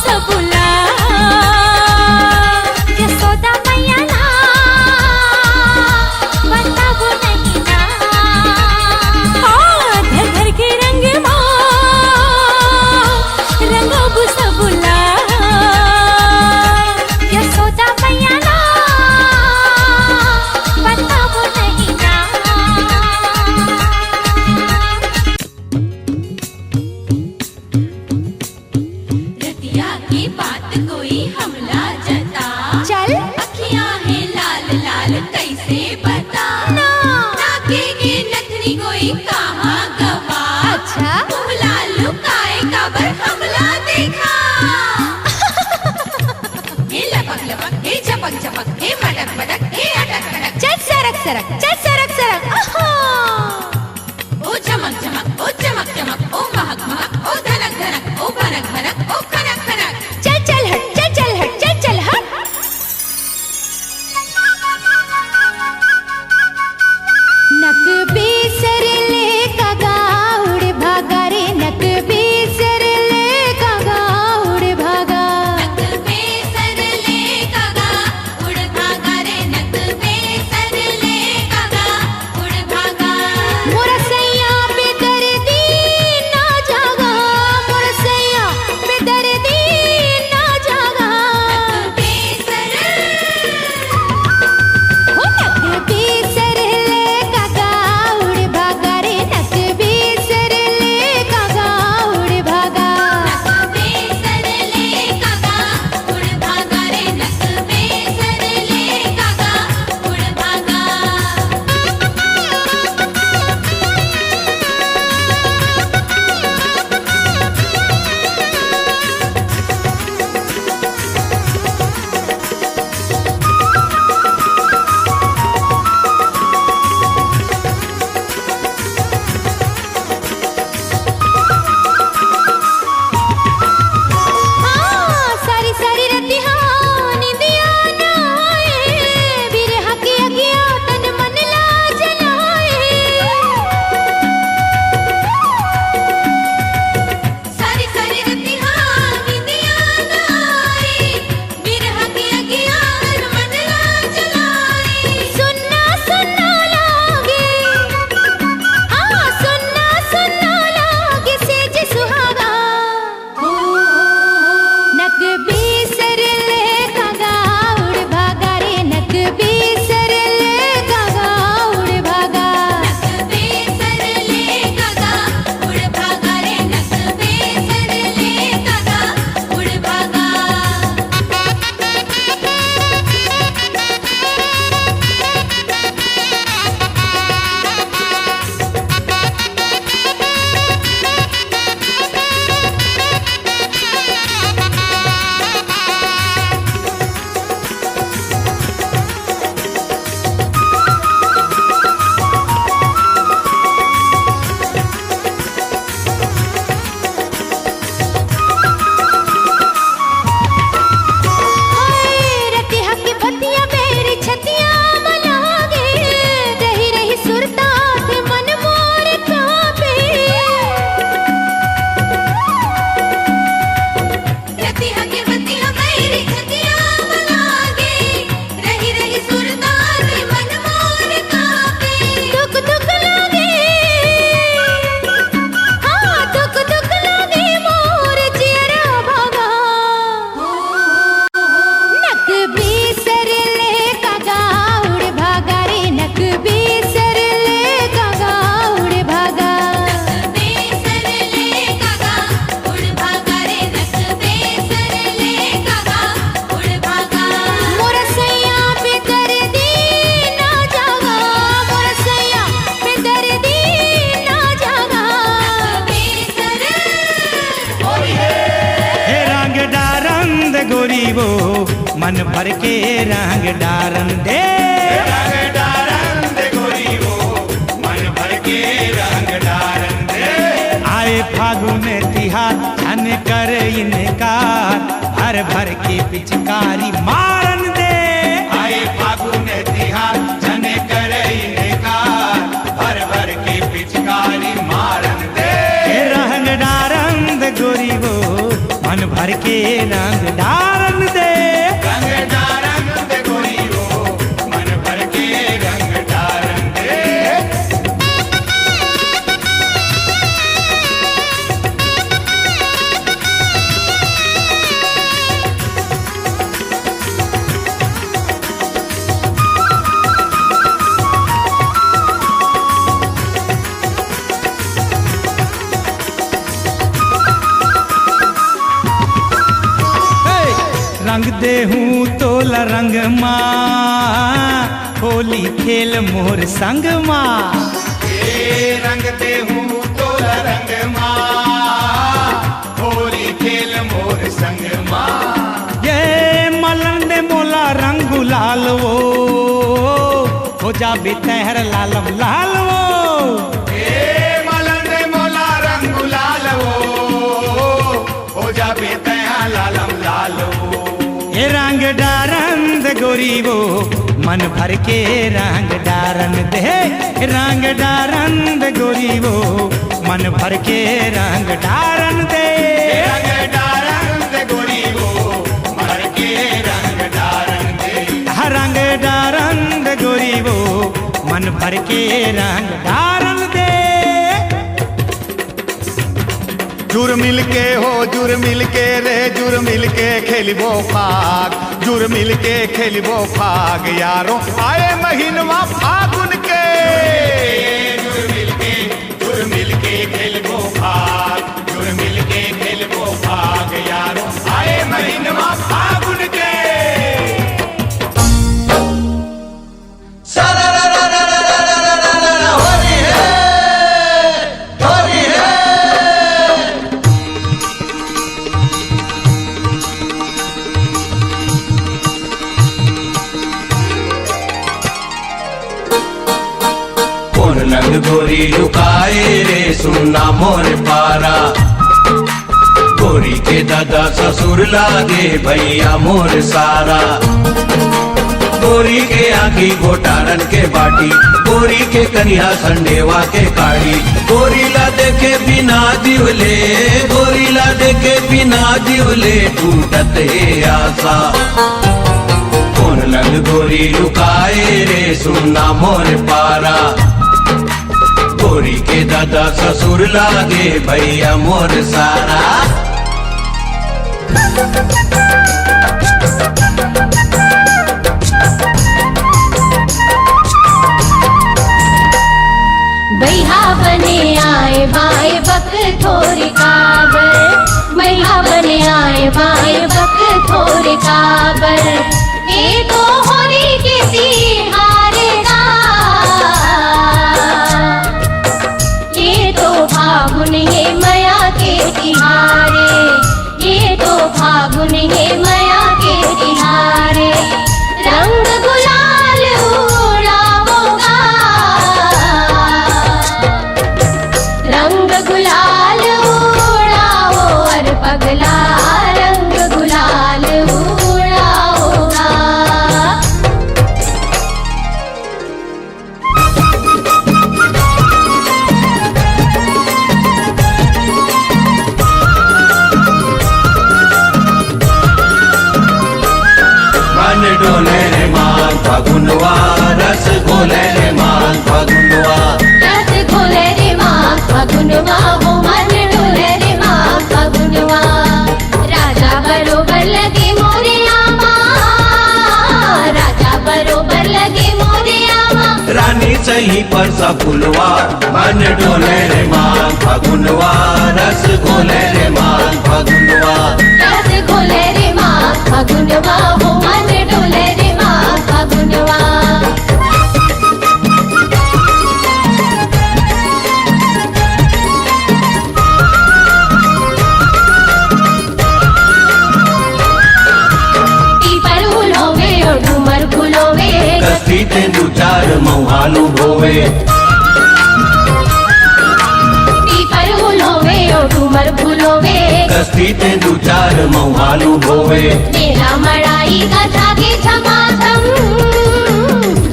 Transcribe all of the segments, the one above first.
सबुला यशोदा मैया ना बताबो नहीं ना घर घर के रंग माँ रंगबू सबुला यशोदा मैया ना बताबो नहीं ना। रतिया की बात कोई हमला जता चल अखियां है लाल लाल कैसे बता नाकेगी नथनी कोई कहाँ गवा अच्छा हमला लुकाए कबर हमला देखा हे लपक लपक हे झपक झपक हे मटक मटक हे अटक अटक चल सरक सरक चल सरक सरक ओ चमक चमक ओ चमक चमक ओ महक महक ओ धनक धनक ओ भनक भनक ओ खनक खनक चल चल हट चल चल हट चल चल हट। नक बेसर ले कागा उड़ भागा रे नक बेसर ले कागा उड़ भागा नक बेसर ले कागा उड़ भागा रे नक बेसर ले कागा उड़ भागा मोरा सैया बेदर्दी ना जागा मोरा सैया बेदर्दी ना जागा नक बेसर हो नक बेसर ले कागा उड़ भागा रे नक बेसर ले कागा उड़ भागा नक बेसर ले कागा उड़ भागा रे नक बेसर ले कागा उड़ भागा। सारी सारी रतिया निंदिया ना आए बिरहा की अगिया तन मन ला जलाए सारी सारी रतिया निंदिया ना आए बिरहा की अगिया तन मन ला जलाए सुनना सुनना लागे सुनना सुनना लागे सेज सुहागा नक बेसर ले कागा उड़ भागा रे नक बेसर ले कागा उड़ भागा नक बेसर ले कागा उड़ भागा रे नक बेसर ले कागा उड़ भागा। रतिया की बत्तियां मेरी छतियां मलागे रही रही सुरता थे मन मोर कांपे रतिया की बत्तियां मेरी छतियां मलागे रही रही सुरता थे मन मोर कांपे दुख दुख लागे दुख दुख लागे मोर जियरा भागा नक बेसर ले कागा उड़ भागा रे नक बेसर ले कागा उड़ भागा नक बेसर ले कागा उड़ भागा रे नक बेसर ले कागा उड़ भागा मोरा सैया बेदर्दी ना जागा मोरा सैया बेदर्दी ना जागा नक बेसर हे रंग डारन दे गोरी वो मन भर के रंग डारन दे रंग डारन दे गोरी वो मन भर के रंग डारन दे आए फागुन तिहार धन कर इनकार भर भर के पिचकारी मारन दे आए फागुन तिहार धन कर इनकार भर भर के पिचकारी मारन दे रंग डारन दे गोरी वो मन भर भर के रंग डारन दे। रंग डारन दे गोरी वो मन भर के रंग डारन दे। रंग दे हूँ तोला रंग माँ, होली खेल मोर संग माँ। रंग दे हूँ तोला रंग माँ, होली खेल मोर संग माँ। ये मलन दे मोला रंग गुलाल वो, हो जा बेतहर लालम लाल वो। मलन दे मोला रंग गुलाल वो, हो जा बेतहर लालम लाल वो। ये रंग डारन दे गोरी वो मन भर के रंग डारन दे। रंग डारन दे गोरी वो मन भर के रंग डारन दे। रंग डारन दे गोरी वो भर के रंग डारन दे। रंग डारन दे गोरी वो मन भर के रंग डारन दे। जुर मिल के हो जुर मिल के रे जुर मिल के खेलिबो फाग। जुर मिल के खेलिबो फाग यारो आए महीनवा फागुन के। जुर मिल के खेलिबो फाग। जुर मिल के खेलिबो फाग यारो आए महीनवा फागुन के। रंग गोरी लुकाए रे सुनना मोर पारा। गोरी के दादा ससुर लागे भैया मोर सारा। गोरी के आखी घोटारन के बाटी, गोरी के कन्या संडेवा के काढ़ी। गोरी ला देखे बिना दिवले, गोरी ला देखे बिना दिवले टूटत है आशा। कौन रंग गोरी लुकाए रे सुनना मोर पारा। गोरी के दादा ससुर लागे भैया मोर सारा। बैहा बने आए बाए बक थोड़ी काबर। बैहा बने आए बाए बक थोड़ी काबर। ये तो होली के तिहारेगा, ये तो फागुन ये मया के तिहारे। ये तो फागुन ये मया के तिहारे। रंग गुलाल उड़ाओगा, रंग गुलाल उड़ाओ और पगला रंग गुलाल उड़ाओगा। मन डोले रे मान फागुनवा, रस घोले रे मान फागुनवा। रस घोले रे माँ फागुनवा, वो मन डोले रे माँ फागुनवा। राजा बरोबर लगे मोरे आमा, राजा बरोबर लगे मोरे आमा। रानी सही पर सफुलवा, मन डोले रे मान फागुनवा। रस घोले रे मान फागुनवा। रस घोले रे माँ फागुनवा, वो मन डोले रे माँ फागुनवा। कस्ती ते दू चार मऊहालू होवे। पीपर फूलोवे और डूमर फूलोवे। कस्ती ते दू चार मऊहालू होवे। मेरा मड़ाई का धागे छमाछम,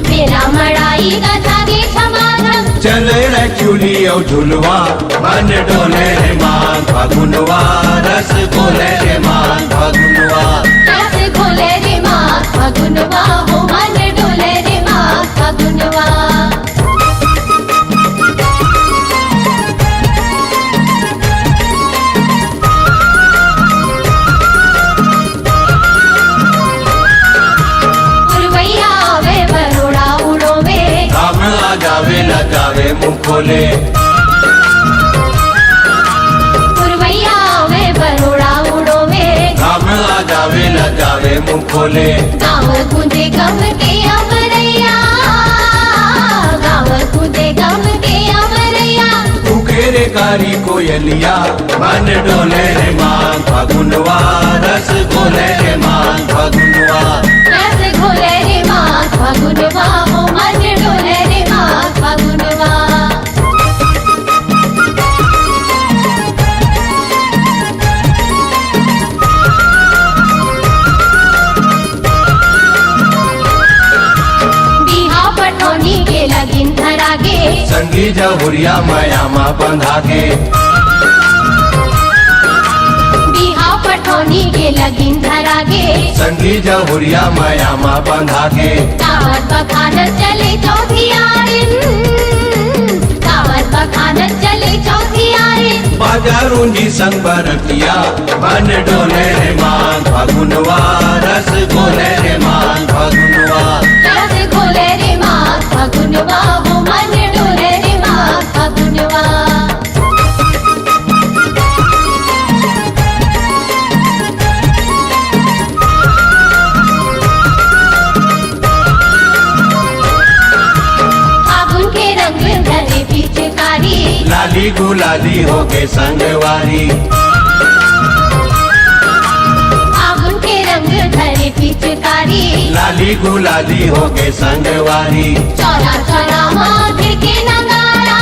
मेरा मड़ाई का धागे छमाछम। चले रे चूली और झुलवा, मन डोले रे माँ फागुनवा। रस घोले रे माँ खोले। पुरवैया में बरोड़ा उड़ो में घाम आ जावे ल जावे मुँह खोले। गाँव कूदे गम के अमरैया, गाँव कूदे गम के अमरैया। उकेरे कारी कोयलिया मन डोले रे माँ फागुनवा, रस घोले रे माँ फागुनवा। रस घोले रे माँ फागुनवा, ओ मन डोले रे माँ फागुनवा। बिहा पटौनी के लगिन धरागे, संगी जहुरिया मायामा बंधा के। बिहा पटौनी के लगिन धरागे। संगी जहुरिया मायामा बंधा के। दावत बखानत चले चौथी आइन, दावत बखानत चले चौथी आइन। बाजारूंजी संग बरतिया मन डोले रे माँ फागुनवा, रस घोले रे माँ फागुनवा। रस घोले रे माँ फागुनवा, वो मन डोले रे माँ फागुनवा। फागुन के रंग धरे पिचकारी, लाली गुलाली हो के संगवारी। फागुन के रंग धरे पिचकारी। लाली गुलाली हो के संगवारी। चौरा चौरा माथे के नगारा,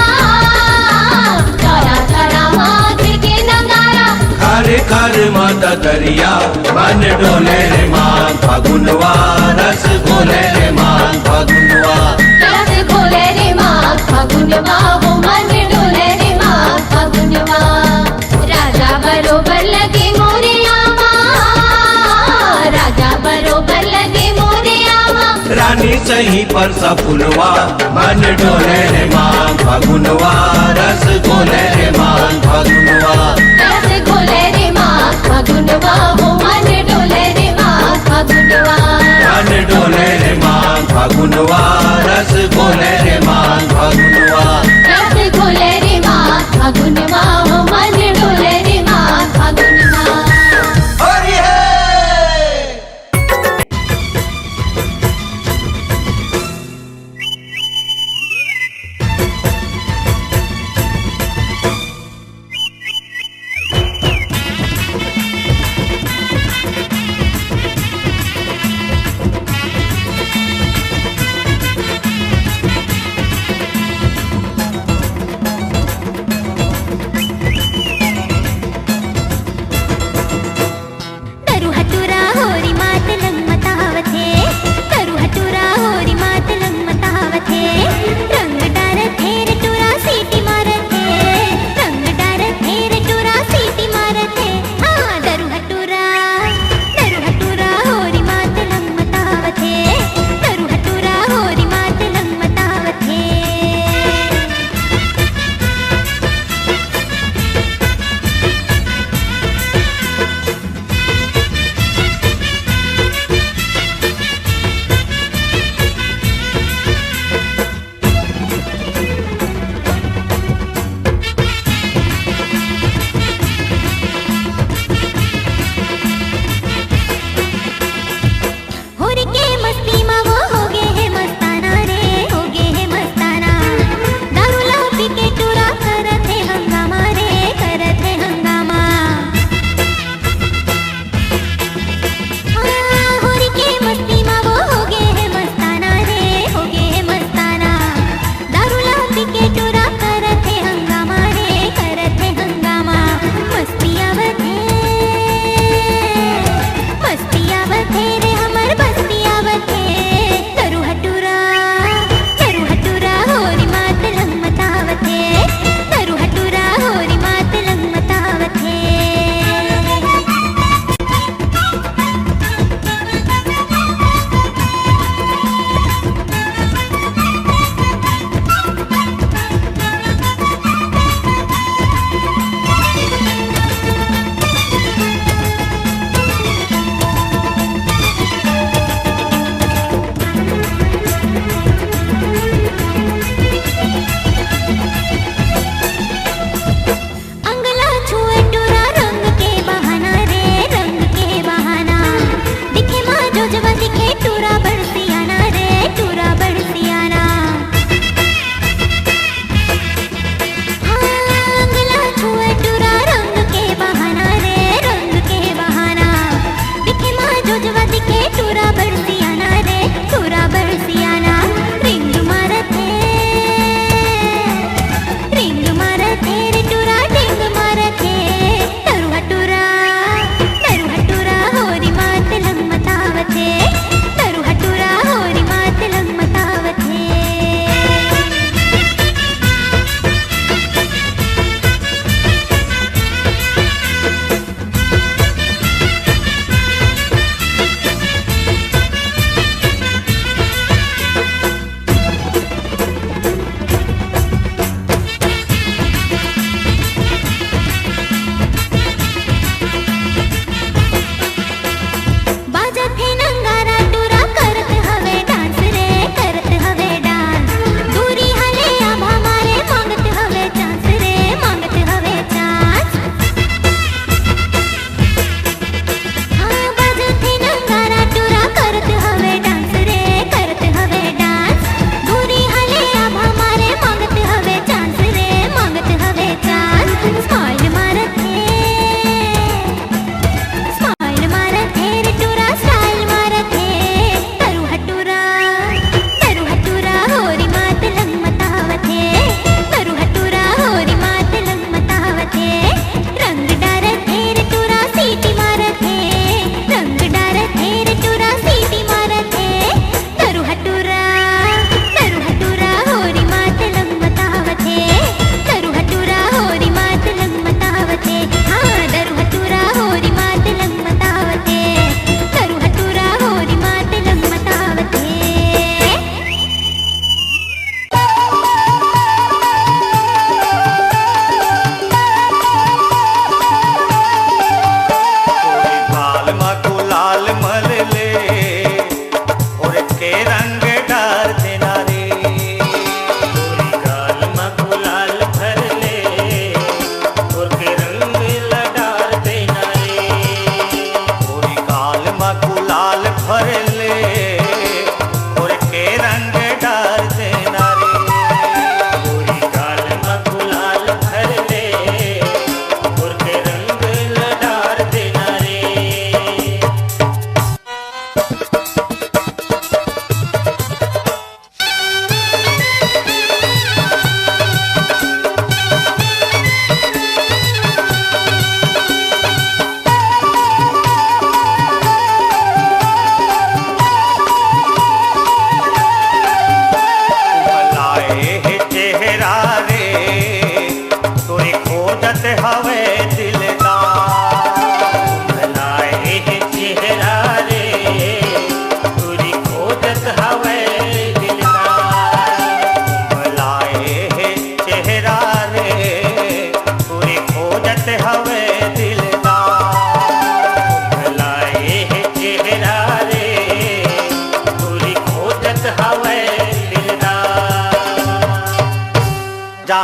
चौरा चौरा माथे के नगारा। खर खर माता दरिया मन डोले रे माँ फागुनवा, रस घोले रे माँ फागुनवा। रस घोले रे माँ फागुनवा, वो मन डोले रे माँ फागुनवा। राजा बरोबर लगे मोरे आमा, राजा बरोबर लगे मोरे आमा। रानी सही पर सफुलवा मन डोले रे माँ फागुनवा, रस घोले रे माँ फागुनवा। रस घोले रे माँ फागुनवा, वो मन डोले रे माँ फागुनवा। मन डोले रे माँ फागुनवा, रस घोले रे माँ फागुनवा। रस घोले रे माँ फागुनवा, वो मन डोले रे माँ फागुनवा। हरि है।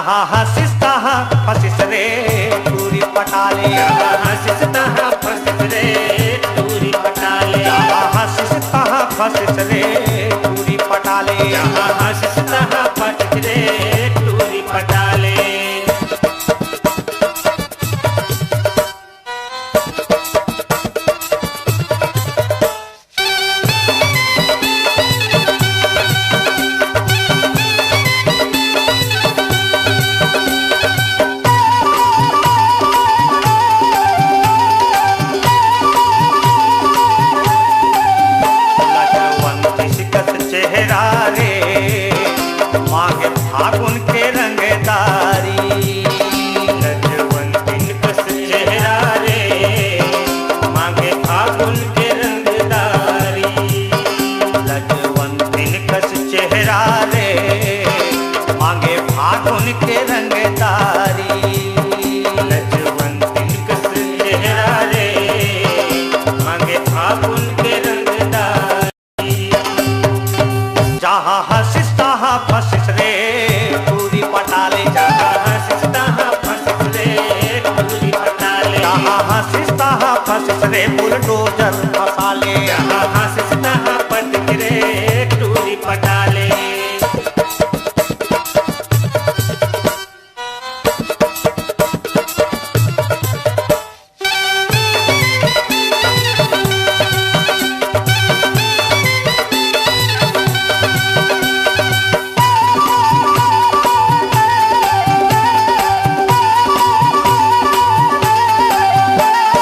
जहाँ हंसिस्ता फंसिस रे टूरी पटाले जहाँ हंसिस्ता फंसिस रे टूरी पटाले जहाँ हंसिस्ता फंसिस रे टूरी पटाले जहाँ हंसिस्ता फंसिस रे टूरी पटाले चेहरा रे मांगे फागुन के रंगदारी लजवंतिन कस चेहरा रे मांगे फागुन के रंगदारी लजवंतिन कस चेहरा रे मांगे फागुन के रंगदारी लजवंतिन कस चेहरा रे मांगे फागुन के रंगदारी जहाँ हंसिस्ता फंसिस रे टूरी पटाले जहाँ हंसिस्ता फंसिस रे टूरी पटाले जहाँ हंसिस्ता फंसिस रे बुलडोजर फसाले जहाँ हंसिस्ता फंसिस रे टूरी पटाले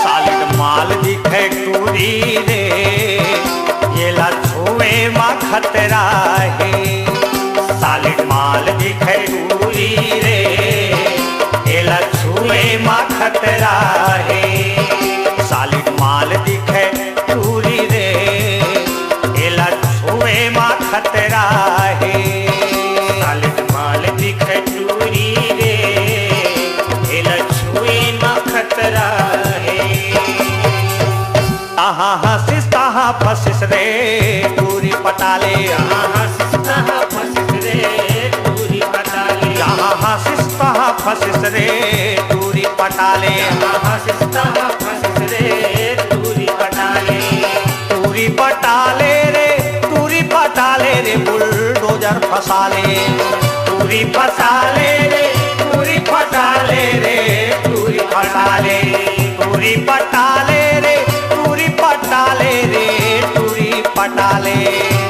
सालिड माल दिखे टूरी रे ये ला छुए माँ खतरा है सालिड माल दिखे टूरी रे ये ला छुए माँ खतरा है सालिड माल दिखे टूरी रे ये ला छुए माँ खतरा है सालिड माल दिखे टूरी रे हेला छुए न खतरा है जहाँ हंसिस्ता फंसिस रे टूरी पटाले जहाँ हंसिस्ता फंसिस रे टूरी पटाले जहाँ हंसिस्ता फंसिस रे टूरी पटाले जहाँ हंसिस्ता फंसिस रे टूरी पटाले टूरी पटाले रे बुलडोजर फसाले टूरी फसाले रे टूरी पटाले रे टूरी पटाले टूरी पटाले रे टूरी पटाले रे टूरी पटाले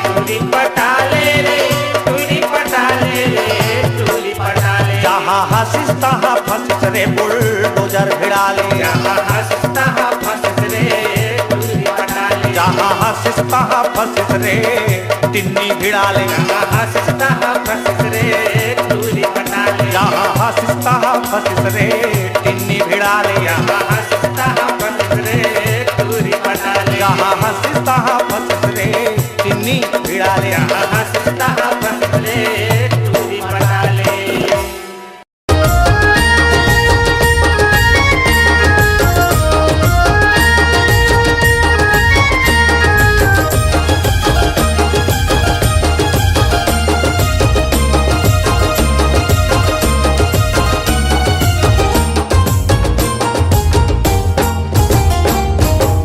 टूरी पटाले रे टूरी पटाले रे टूरी पटाले जहाँ हंसिस्ता फंसिस रे बुलडोजर भिड़ाले जहाँ हंसिस्ता फंसिस रे टूरी पटाले जहाँ हंसिस्ता फंसिस रे टिन्नी भिड़ाले जहाँ हंसिस्ता फंसिस रे टूरी पटाले जहाँ हंसिस्ता फंसिस रे टिन्नी भिड़ाले जहाँ हंसिस्ता फंसिस रे टूरी पटाले जहाँ हंसिस्ता फंसिस रे टिन्नी भिड़ाले जहाँ हंसिस्ता फंसिस रे टूरी पटाले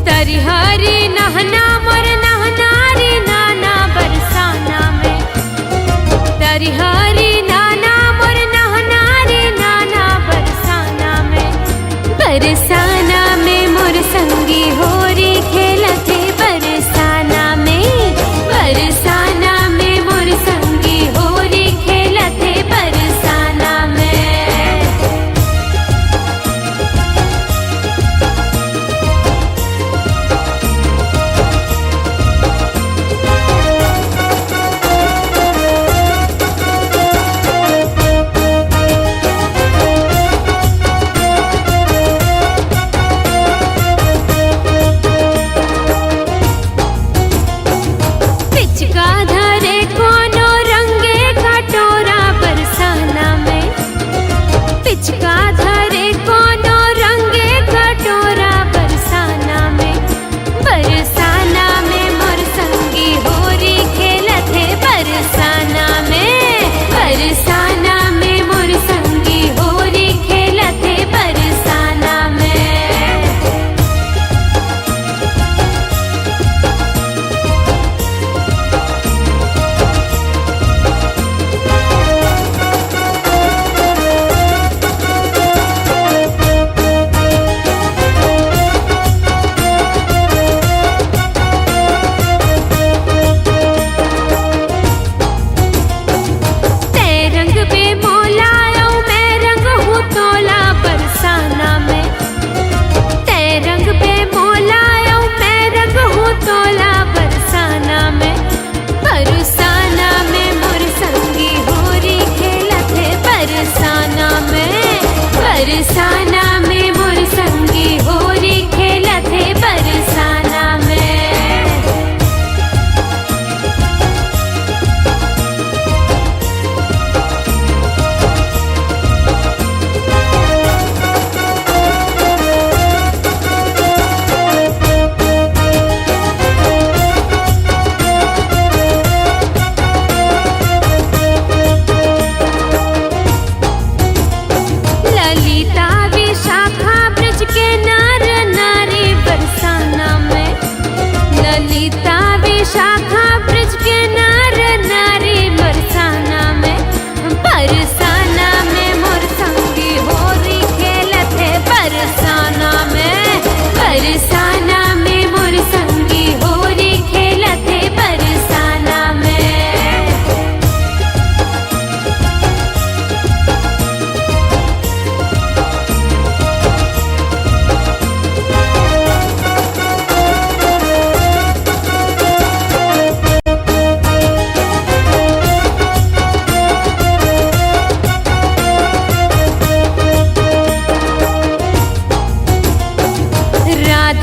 तरिहरी नहना मोर नहना रे नाना बरसाना में तरिहरी नाना मोर नहना रे नाना बरसाना में मोर संगी होरी खेलते बरसाना में मोर संगी होरी खेलते बरसाना में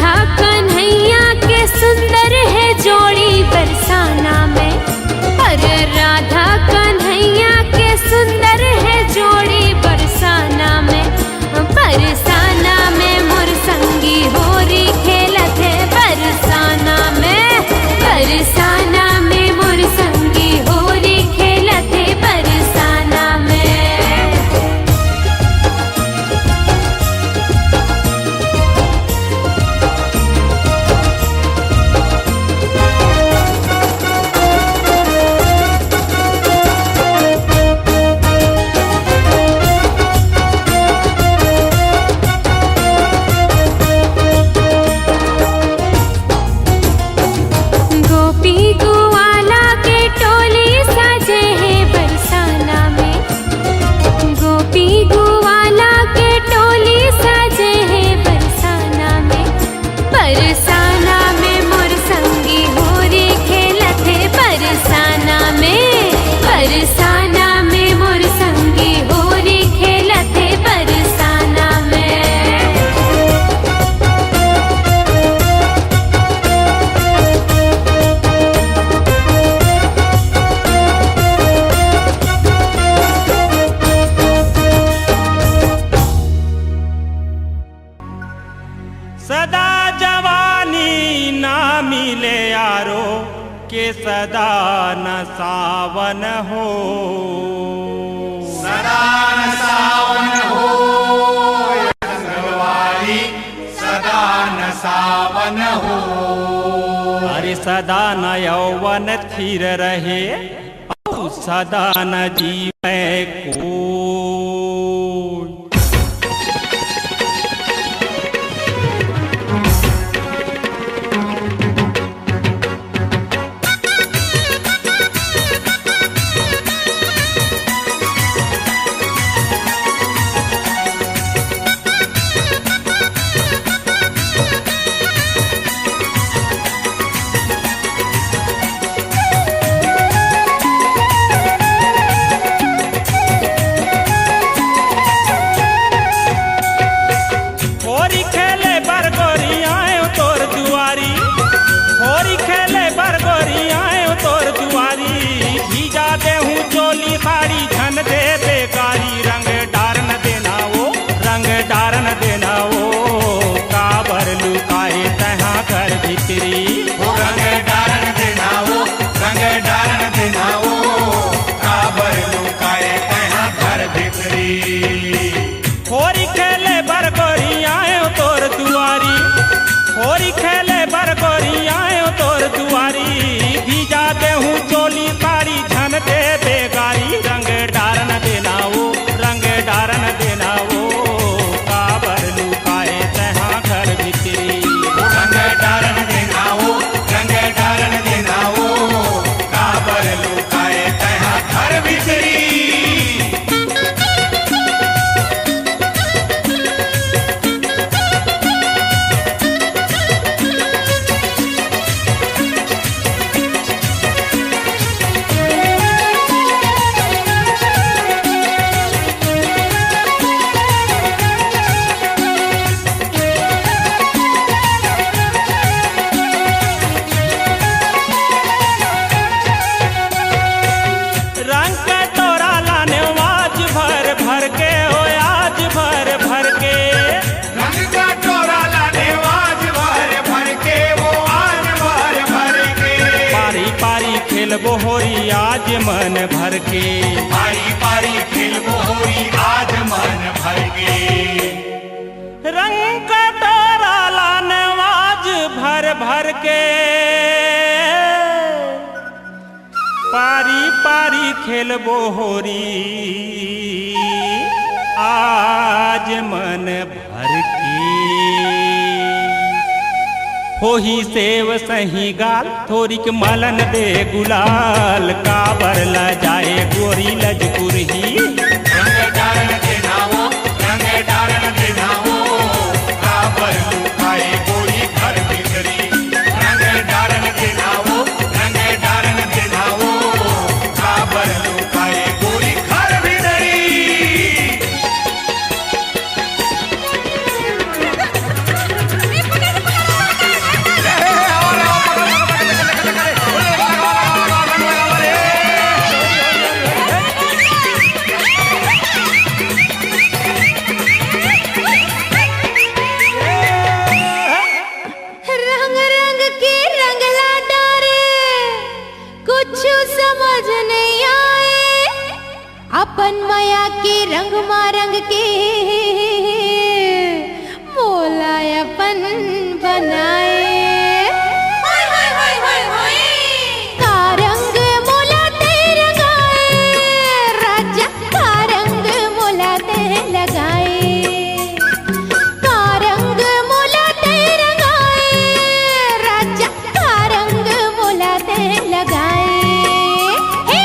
राधा कन्हैया के सुंदर है जोड़ी बरसाना में। पर राधा कन्हैया के सुंदर है जोड़ी बरसाना में। बरसाना में मोर संगी होरी खेलत है बरसाना में। बरसाना में मोर संगी होरी खेलत है बरसाना में। गोपी गुवाला के टोली सजे है बरसाना में। गोपी गुवाला के टोली सजे है बरसाना में। बरसाना में मोर संगी होरी खेलत है बरसाना में। बरसाना में मोर संगी होरी खेलत है बरसाना में। सदा जवानी ना मिले यारो के सदा न सावन हो। सदा न सावन हो रंगवाली, सदा न सावन हो। अरे सदा न यौवन थिर रहे और सदा न जीवे को। होरी खेले बरगोरी आयो तोर दुआरी। होरी खेले बरगोरी आयो तोर दुआरी। भीजा देहूँ चोली साड़ी झन दे बेकारी। रंग डार न देना वो, रंग डार न देना वो। काबर लुकाए तहाँ घर भीतरी। वो रंग डारन देना वो, रंग डारन देना वो। काबर लुकाए तहाँ घर भीतरी। होरी खेले बरगोरी आयो तोर दुआरी। होरी खेले बरगोरी आयो तोर दुआरी। भीजा देहूँ चोली साड़ी झन दे बेगारी। रंग डार न देना वो, रंग डार न देना वो। काबर लुकाए तहाँ घर भीतरी। वो रंग डारन देना वो, रंग डारन देना वो। काबर लुकाए तहाँ घर भीतरी। रंग कटोरा लाने आज भर भर के हो, आज भर भर के। रंग का टोरा लाने आज भर भर के, वो आज भर भर के। पारी पारी खेलबो होरी आज मन भर के। पारी पारी खेलबो होरी आज मन भर के। रंग कटोरा लाने आज भर भर के। पारी पारी खेलबो होरी आज मन भर के। होही सेव सही गाल थोरीक मलन दे गुलाल। काबर ल जाए गोरी लजकुरही। रंग डारन देना वो, रंग डारन देना वो। काबर लुकाए गोरी घर भीतरी। रंग डारन देना वो, रंग डारन देना वो। काबर लुकाए गोरी घर भीतरी। के रंगला डारे कुछ समझ नहीं आए, अपन माया के रंग मारंग के मोला अपन बनाए। का रंग मोला ते रंगाए, राजा का रंग मोला ते लगाए। का रंग मोला ते रंगाए, राजा का रंग मोला ते लगाए। हे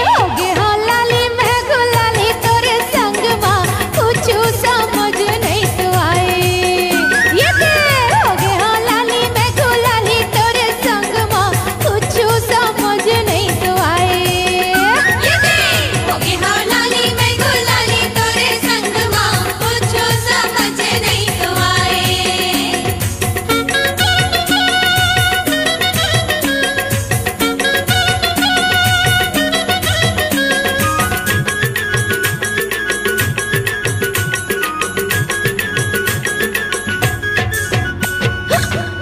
होगे हो लाली मैं गुलाली तोरे संग माँ, कुछ समझ नहीं तो आए। ये ते होगे हो लाली मैं गुलाली तोरे संग माँ, कुछ समझ नहीं तो आए। ये ते होगे हो लाली मैं गुलाली तोरे संग माँ, कुछ समझ नहीं तो आए।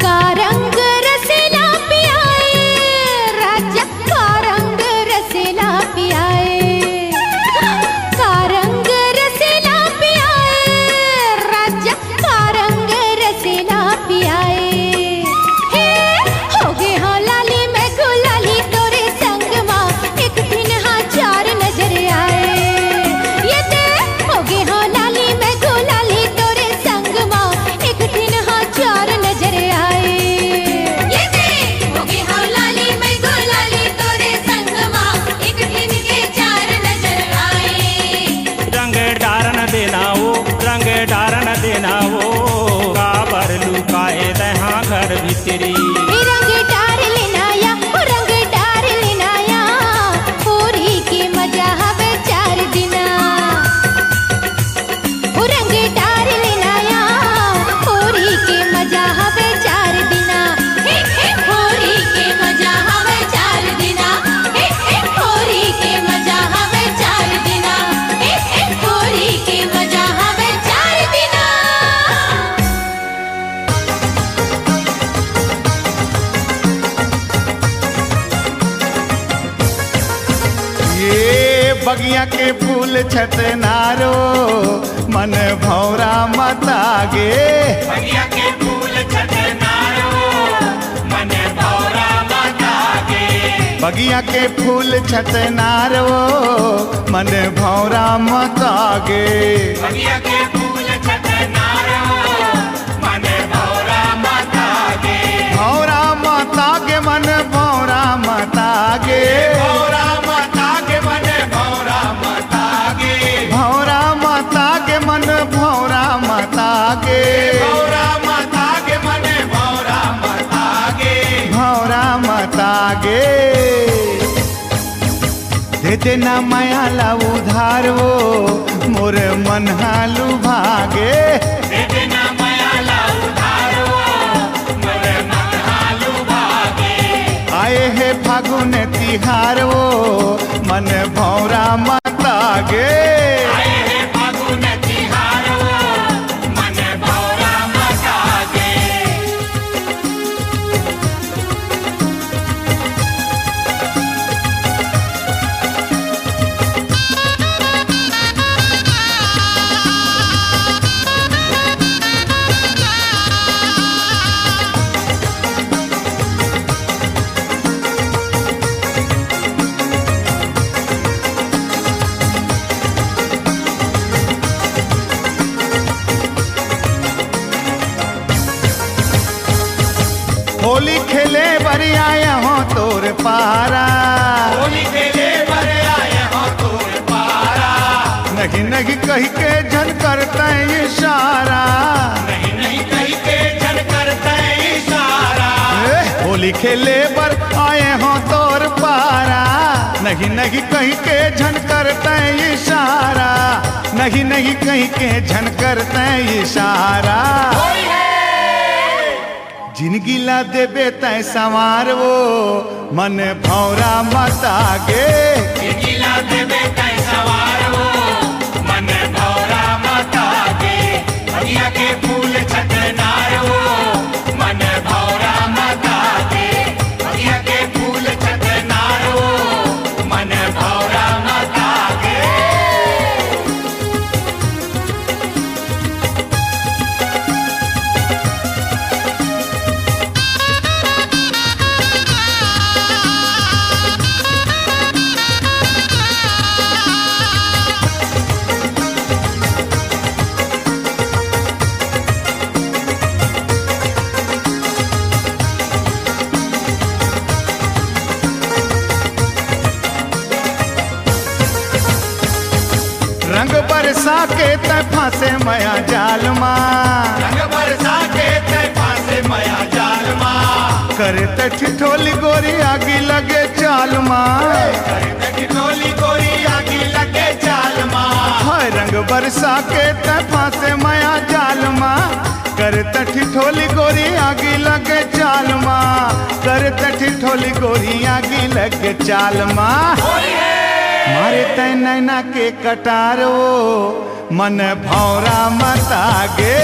का रंग रसीला पियाए, राजा का रंग रसीला पियाए। का रंग रसीला पियाए, राजा का रंग रसीला पियाए। हे होगे हो लाली मैं गुलाली तोरे संग माँ, एक दिन हाँ चार नजर आए। ये ते होगे हो लाली मैं गुलाली तोरे संग माँ, एक दिन हाँ चार नजर आए। ये ते होगे हो लाली मैं गुलाली तोरे संग माँ, एक दिन के चार नजर आए। रंग डारन देना वो, रंग डारन देना वो, काबर लुकाए दहा घर भीतरी। रंग डार लेना या ओ रंग डार लेना या, पूरी की मजा हवे चार दिना। ओ रंग डार लेना या, पूरी की मजा हवे चार दिना। हे हे पूरी की मजा हवे चार दिना। हे हे पूरी की मजा हवे चार दिना। हे हे पूरी की मजा हवे चार दिना। ये बगिया के फूल छतनारो, मन भौरा मत आगे। बगिया के फूल छतनारो, मन भौरा मत आगे। बगिया के फूल छतनारो, मन भौरा मत आगे। बगिया के फूल छतनारो, मन भौरा मत आगे। भौरा मत आगे, मन भौरा मत आगे। भौरा मत आगे, मन भौरा मत आगे। भौरा मत आगे, मन भौरा मत आगे। भौरा मत आगे, मन भौरा मत आगे। भौरा मत आगे। दे देना माया ला उधार वो, मोर मन हालू भागे। दे देना माया ला उधारो, मोरे मन हालू भागे। आए है फागुन तिहार वो, मन भौरा मत आगे। आए हैं फागुन तिहारो, मन भौरा मत आगे। होली खेले बरी आया हो तोर पारा। होली खेले बरे आए हो तोर पारा। नहीं नहीं कही के झन करते इशारा। नहीं नहीं कही के झन करते इशारा। होली खेले बर आए हो तोर पारा। नहीं नहीं कही के झन करते इशारा। नहीं नहीं कही के झन करते इशारा। जिनगी ला देबे तय संवार वो, मन भौरा मत आगे। गिला देवे तै सवार हो, मन भौरा मत आगे। बगिया के फूल छतनार हो, मन भौरा मत आगे। बरसा के तै फांसे मया जाल माँ, रंग बरसा के तै फांसे मया जाल माँ, करे तै ठिठोली गोरी आगी लगे चाल माँ, करे ठिठोली गोरी आगी लगे चाल माँ, हाय रंग बरसा के तै फांसे मया जाल माँ, करे तै ठिठोली गोरी आगी लगे चाल माँ, करे तै ठिठोली गोरी आगी लगे चाल माँ। मारे तै नैना के कटारो मन भौरा मता गे,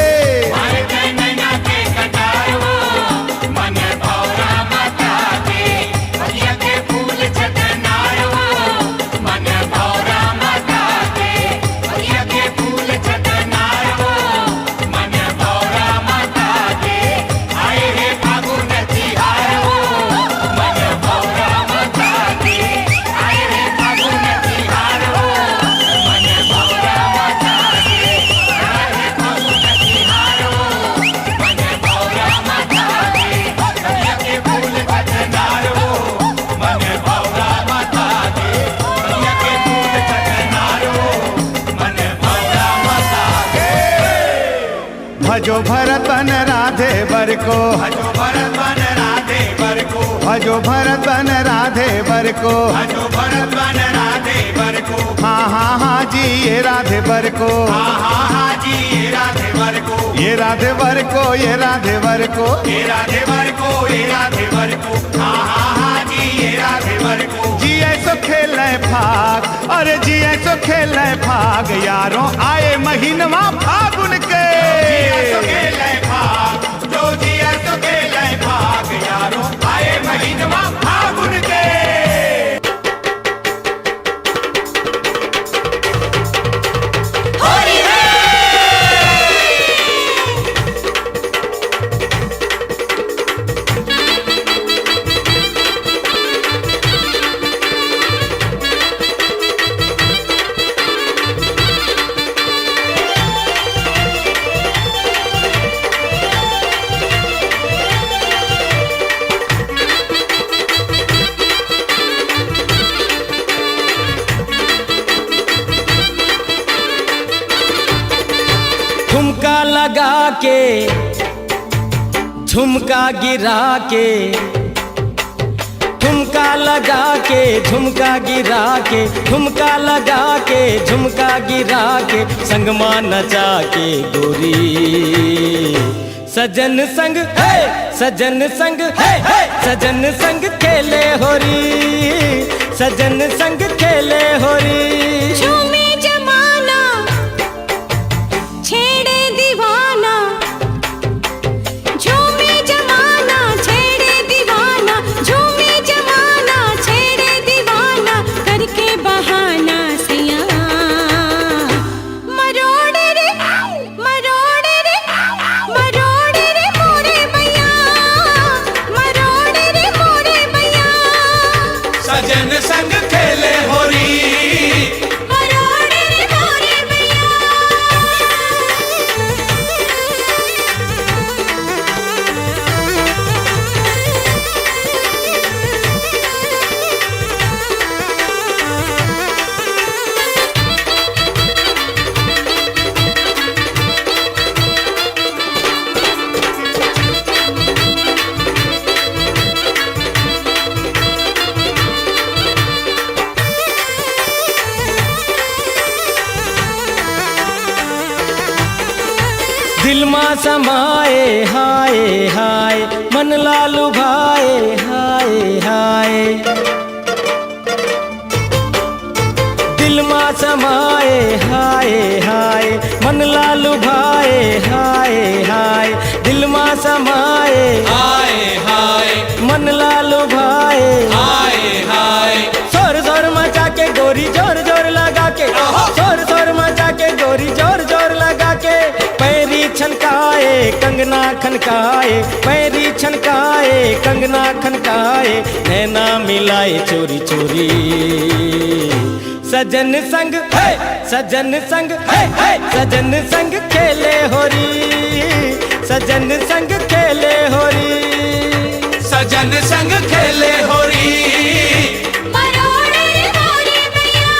मारे तै नैना के कटारो मन भौरा मता गे, बगिया के फूल छटनारो मन भौरा मता गे, बगिया के फूल छटनारो मन भौरा मता गे, आए रे फागुन तिहारो मन भौरा मता गे, आए रे फागुन तिहारो मन भौरा मता गे, आए रे फागुन तिहारो मन भौरा मता गे, बगिया के फूल छटनारो मन भौरा मता गे, बगिया के फूल छटनारो मन भौरा मता गे। भजो भरत बन राधे बर को, भजो भरत बन राधे बर को, भजो भरत बन राधे बर को, भजो भरत बन राधे बर को, हाँ हाँ हाँ जी ये राधे बर को, हा हा हा जी ये राधे बर को, ये राधे बर को, ये राधे बर को, ये राधे बर को, ये राधे बर को, हा हा हा जी ये राधे बर को, जी ऐसो खेले भाग, अरे जी ऐसो खेले भाग, यारों आए महीनवा फागुन के, जिया सो खेले भाग, जो जिया सो खेले भाग, यारों आए महीनवा फागुन के। ठुमका लगा के झुमका गिरा के, ठुमका लगा के झुमका गिरा के, ठुमका लगा के झुमका गिरा के, संगमा नचा के गोरी सजन संग है, सजन संग है, सजन संग खेले होरी, सजन संग खेले होरी। झूमे जमाना छेड़े दीवाना, झूमे जमाना छेड़े दीवाना, झूमे जमाना छेड़े दीवाना, करके बहाना सैया मरोड़े रे मरोड़े रे मरोड़े रे मोरे भैया, मरोड़े रे मोरे भैया, सजन संग खेले होरी, मरोड़े रे मोरे भैया। दिल माँ समाए हाय हाय, मन लालू भाए हाय हाय, दिल माँ समाए हाय हाय, मन लालू भाए हाय हाय, दिल माँ समाए हाय हाय मन लालू भाए, हाय हाय, जोर जोर मचा के गोरी जोर जोर लगा के, जोर जोर मचा के गोरी जोर जोर लगा के, पैरी छनकाए कंगना खनकाए, पैरी छनकाए कंगना खनकाए, नैना मिलाए चोरी चोरी, सजन संग है, सजन संग है, सजन संग खेले होरी, सजन संग खेले होरी, सजन संग खेले होरी, मरोड़े रे मोरे भैया।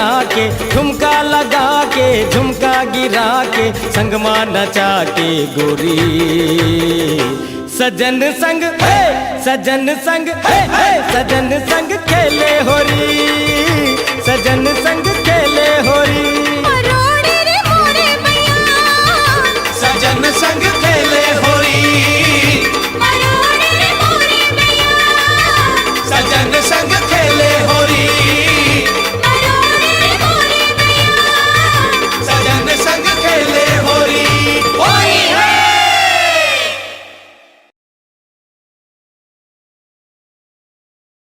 करा के ठुमका लगा के झुमका गिरा के संगमा नचा के गोरी सजन संग है सजन संग है सजन संग खेले होरी सजन संग